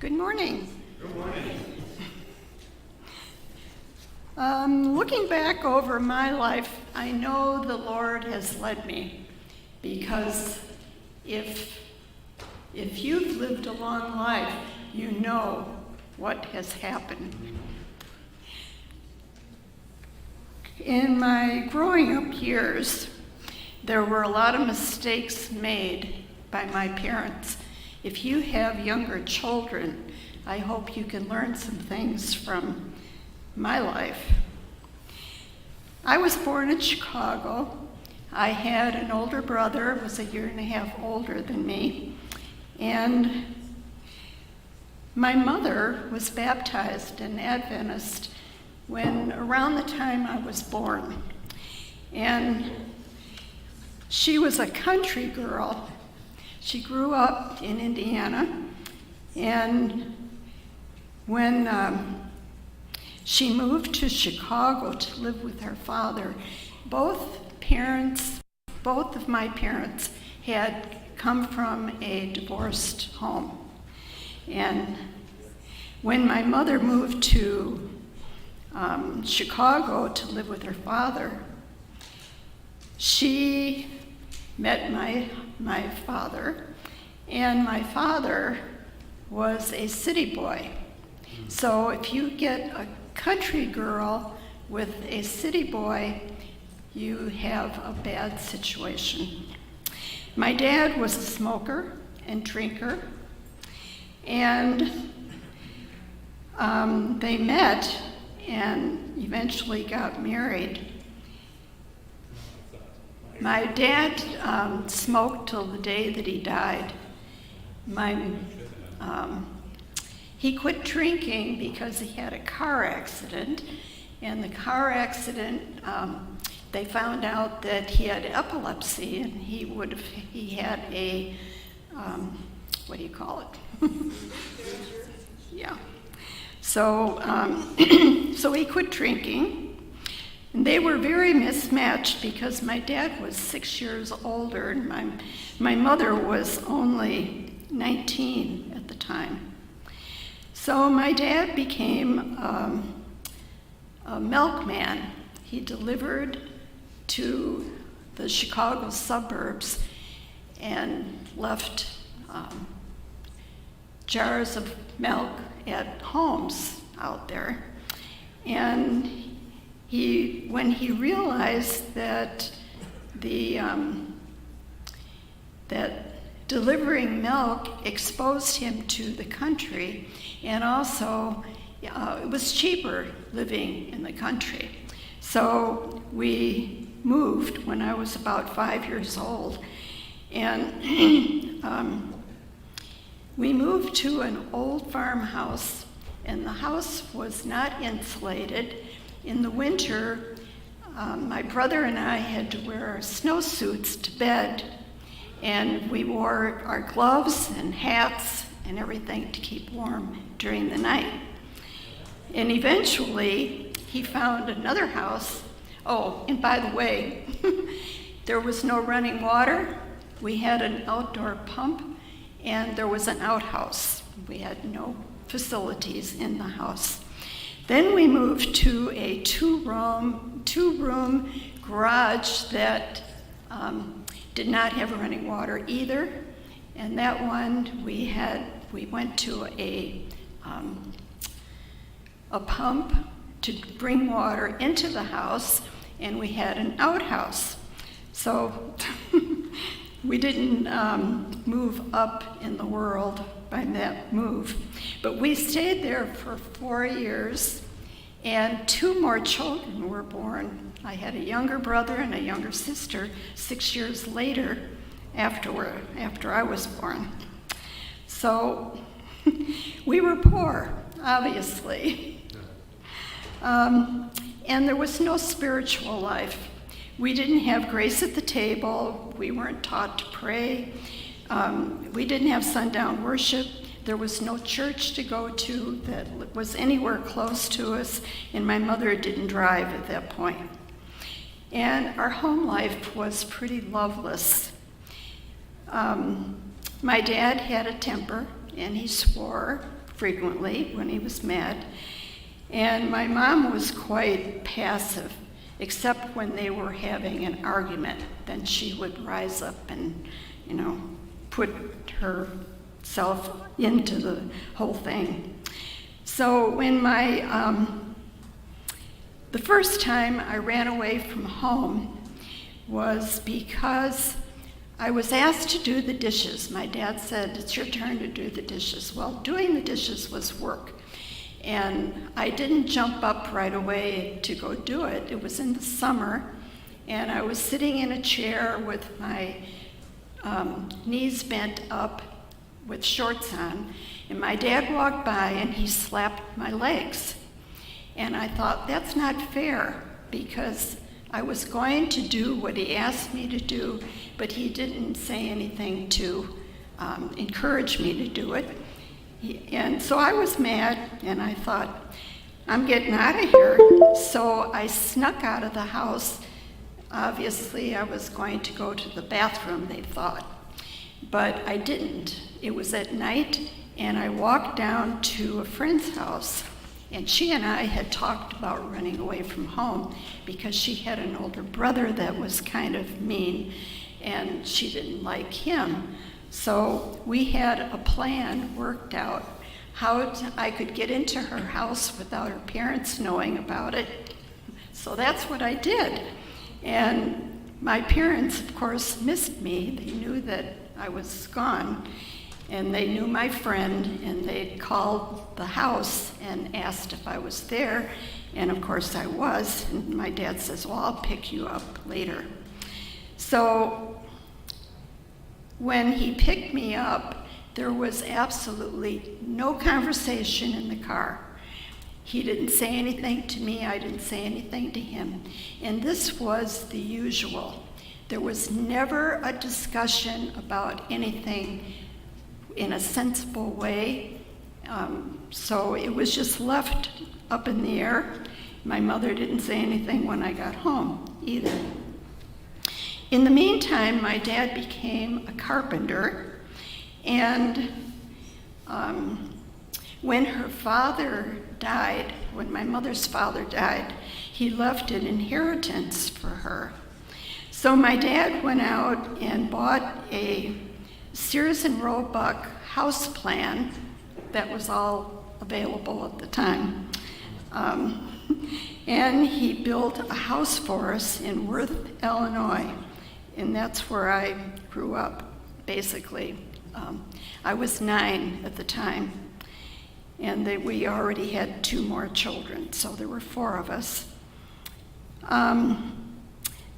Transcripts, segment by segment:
Good morning. Good morning. Looking back over my life, I know the Lord has led me, because if you've lived a long life, you know what has happened. In my growing up years, there were a lot of mistakes made by my parents. If you have younger children, I hope you can learn some things from my life. I was born in Chicago. I had an older brother, was a year and a half older than me, and my mother was baptized an Adventist when around the time I was born. And she was a country girl. She grew up in Indiana, and when she moved to Chicago to live with her father, both of my parents had come from a divorced home. And when my mother moved to Chicago to live with her father, she met my father, and my father was a city boy. So if you get a country girl with a city boy, you have a bad situation. My dad was a smoker and drinker, and they met and eventually got married. My dad smoked till the day that he died. He quit drinking because he had a car accident, and the car accident, they found out that he had epilepsy, and he had a, what do you call it? Yeah. So, so he quit drinking. And they were very mismatched because my dad was 6 years older and my mother was only 19 at the time. So my dad became a milkman. He delivered to the Chicago suburbs and left jars of milk at homes out there. And when he realized that that delivering milk exposed him to the country, and also it was cheaper living in the country. So we moved when I was about 5 years old, and we moved to an old farmhouse, and the house was not insulated. In the winter, my brother and I had to wear our snowsuits to bed, and we wore our gloves and hats and everything to keep warm during the night. And eventually, he found another house. Oh, and by the way, there was no running water. We had an outdoor pump, and there was an outhouse. We had no facilities in the house. Then we moved to a two-room garage that did not have running water either. And that one we went to a pump to bring water into the house, and we had an outhouse. So we didn't move up in the world by that move. But we stayed there for 4 years, and 2 more children were born. I had a younger brother and a younger sister 6 years later after I was born. So we were poor, obviously. And there was no spiritual life. We didn't have grace at the table. We weren't taught to pray. We didn't have sundown worship. There was no church to go to that was anywhere close to us, and my mother didn't drive at that point. And our home life was pretty loveless. My dad had a temper, and he swore frequently when he was mad. And my mom was quite passive, except when they were having an argument. Then she would rise up and, put herself into the whole thing. So when the first time I ran away from home was because I was asked to do the dishes. My dad said, "It's your turn to do the dishes." Well, doing the dishes was work. And I didn't jump up right away to go do it. It was in the summer, and I was sitting in a chair with my knees bent up with shorts on, and my dad walked by and he slapped my legs. And I thought, that's not fair, because I was going to do what he asked me to do, but he didn't say anything to encourage me to do it. And so I was mad, and I thought, I'm getting out of here. So I snuck out of the house. Obviously, I was going to go to the bathroom, they thought. But I didn't. It was at night, and I walked down to a friend's house. And she and I had talked about running away from home because she had an older brother that was kind of mean, and she didn't like him. So we had a plan worked out how I could get into her house without her parents knowing about it. So that's what I did. And my parents, of course, missed me. They knew that I was gone, and they knew my friend, and they called the house and asked if I was there. And of course I was. And my dad says, "Well, I'll pick you up later." So when he picked me up, there was absolutely no conversation in the car. He didn't say anything to me, I didn't say anything to him. And this was the usual. There was never a discussion about anything in a sensible way. So it was just left up in the air. My mother didn't say anything when I got home either. In the meantime, my dad became a carpenter, and when her father died, when my mother's father died, he left an inheritance for her. So my dad went out and bought a Sears and Roebuck house plan that was all available at the time. And he built a house for us in Worth, Illinois. And that's where I grew up, basically. I was 9 at the time, and we already had 2 more children, so there were 4 of us.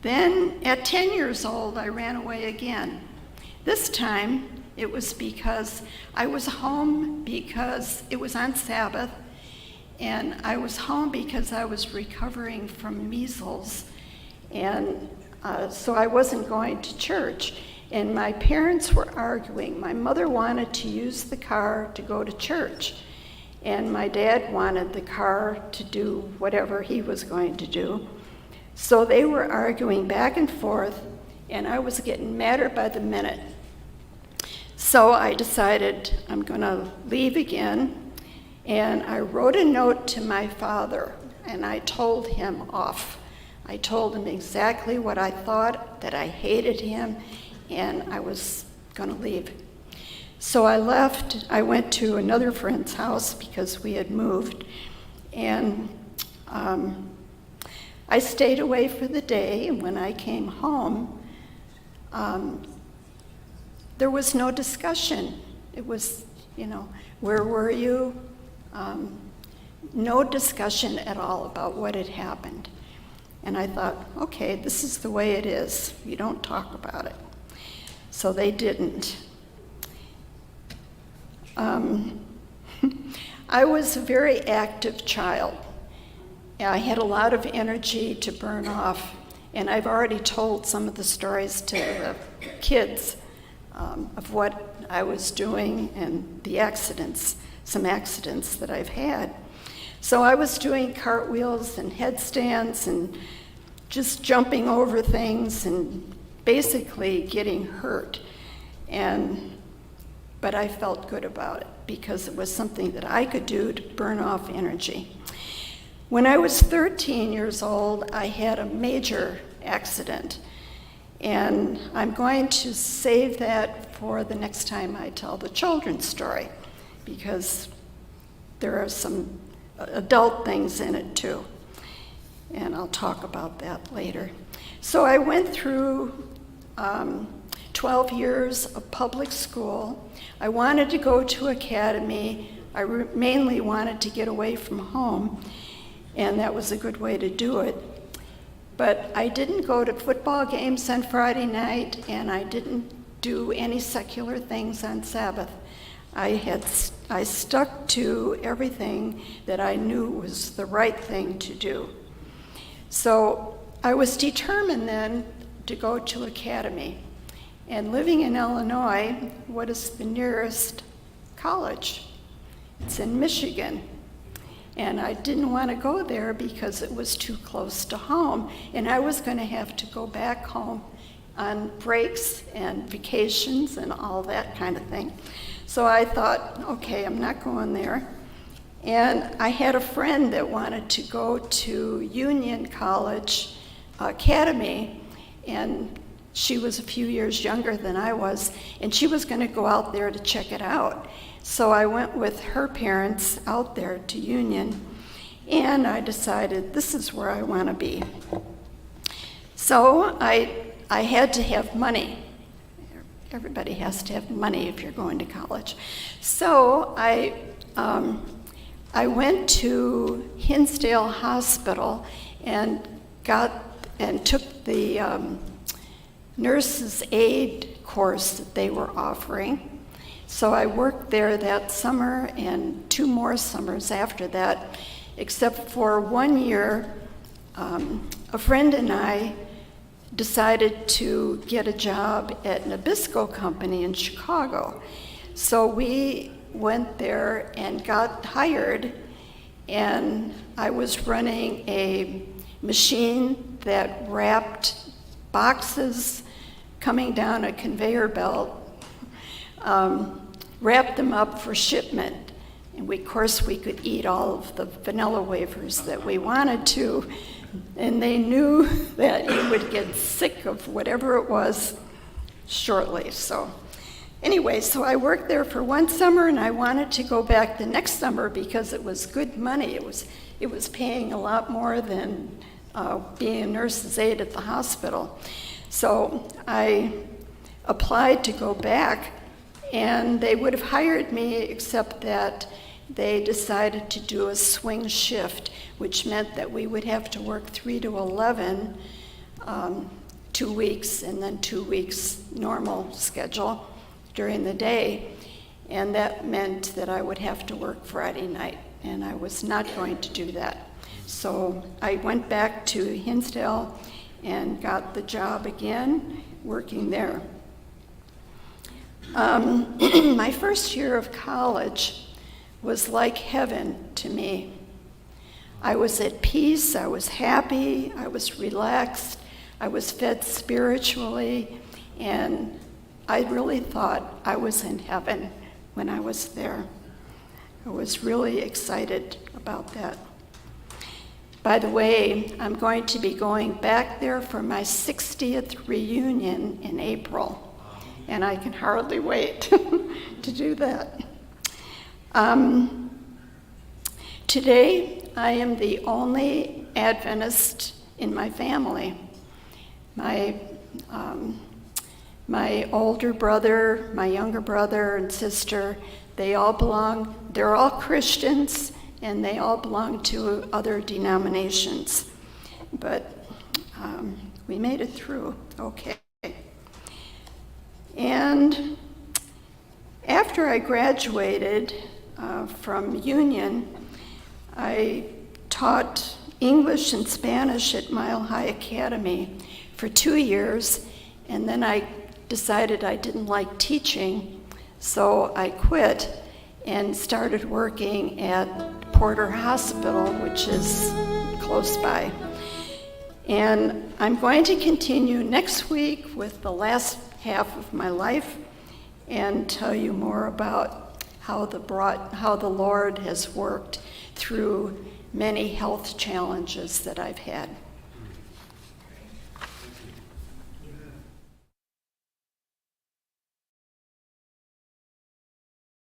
Then at 10 years old, I ran away again. This time, it was because I was home because it was on Sabbath, and I was home because I was recovering from measles, and so I wasn't going to church. And my parents were arguing. My mother wanted to use the car to go to church, and my dad wanted the car to do whatever he was going to do. So they were arguing back and forth, and I was getting madder by the minute. So I decided I'm going to leave again, and I wrote a note to my father, and I told him off. I told him exactly what I thought, that I hated him, and I was going to leave. So I left. I went to another friend's house because we had moved, and I stayed away for the day, and when I came home, there was no discussion. It was, where were you? No discussion at all about what had happened. And I thought, okay, this is the way it is. You don't talk about it. So they didn't. I was a very active child. I had a lot of energy to burn off, and I've already told some of the stories to the kids of what I was doing and the accidents, some accidents that I've had. So I was doing cartwheels and headstands and just jumping over things and basically getting hurt. And but I felt good about it because it was something that I could do to burn off energy. When I was 13 years old, I had a major accident, and I'm going to save that for the next time I tell the children's story, because there are some adult things in it too, and I'll talk about that later. So I went through 12 years of public school. I wanted to go to academy. I mainly wanted to get away from home, and that was a good way to do it. But I didn't go to football games on Friday night, and I didn't do any secular things on Sabbath. I stuck to everything that I knew was the right thing to do. So I was determined then to go to academy. And living in Illinois, what is the nearest college? It's in Michigan. And I didn't want to go there because it was too close to home, and I was going to have to go back home on breaks and vacations and all that kind of thing. So I thought, okay, I'm not going there. And I had a friend that wanted to go to Union College Academy, and she was a few years younger than I was, and she was going to go out there to check it out. So I went with her parents out there to Union, and I decided this is where I want to be. So I had to have money. Everybody has to have money if you're going to college. So I went to Hinsdale Hospital and took the nurse's aid course that they were offering. So I worked there that summer and 2 more summers after that, except for 1 year, a friend and I decided to get a job at Nabisco Company in Chicago. So we went there and got hired, and I was running a machine that wrapped boxes coming down a conveyor belt, wrapped them up for shipment. And of course, we could eat all of the vanilla wafers that we wanted to, and they knew that you would get sick of whatever it was shortly. So anyway, so I worked there for 1 summer, and I wanted to go back the next summer because it was good money. It was paying a lot more than being a nurse's aide at the hospital. So I applied to go back, and they would have hired me, except that they decided to do a swing shift, which meant that we would have to work 3 to 11, 2 weeks, and then 2 weeks normal schedule during the day. And that meant that I would have to work Friday night, and I was not going to do that. So I went back to Hinsdale and got the job again, working there. My first year of college was like heaven to me. I was at peace, I was happy, I was relaxed, I was fed spiritually, and I really thought I was in heaven when I was there. I was really excited about that. By the way, I'm going to be going back there for my 60th reunion in April, and I can hardly wait to do that. Today, I am the only Adventist in my family. My older brother, my younger brother and sister, they're all Christians, and they all belong to other denominations. But we made it through okay. And after I graduated from Union, I taught English and Spanish at Mile High Academy for 2 years, and then I decided I didn't like teaching, so I quit and started working at Porter Hospital, which is close by. And I'm going to continue next week with the last half of my life, and tell you more about how the Lord has worked through many health challenges that I've had.